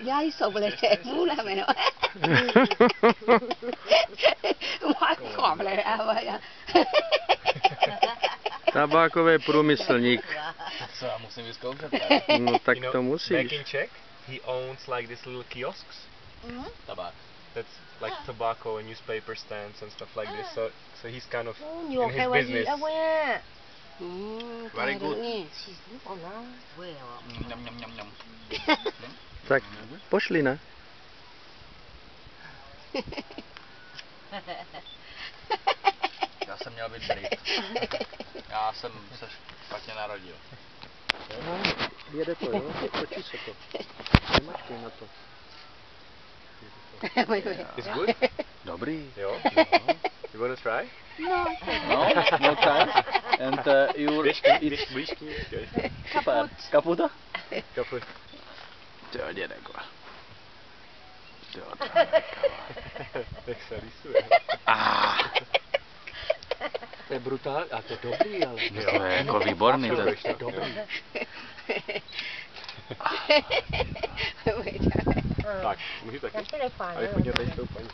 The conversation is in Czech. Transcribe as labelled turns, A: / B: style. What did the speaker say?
A: Già sopra c'è una meno. Má koble, ale.
B: Tabákový průmyslník.
C: Co, já musím vyzkoušet.
B: No tak
D: You know,
B: to musíš.
D: back in Czech, he owns like these little kiosks.
C: Tabák.
D: That's like tobacco and newspaper stands and stuff like this. So he's kind of
A: Nhiều
D: in
A: cái
D: his
A: quay gì
D: business.
A: đâu quay.
C: Very good.
E: Nhâm nhâm nhâm nhâm.
B: Tak pošli, ne?
C: Já jsem měl být Brit. Já jsem se špatně narodil.
B: No, jede to, jo? Točí se to. Nemačkej na to.
D: It's good?
B: Dobrý.
D: Jo? You wanna try?
C: No, no chance. And you
D: Whisky.
C: super. Kaputa?
D: Kaput.
B: To dědeko.
D: Jak se rýsuje.
B: To je brutál, a to je dobrý, ale.
C: To je jako výborný.
D: To je
B: Dobrý.
D: Tak, můžu taky?
A: Já to nefajn.
D: Ale chodně tady s tou paní.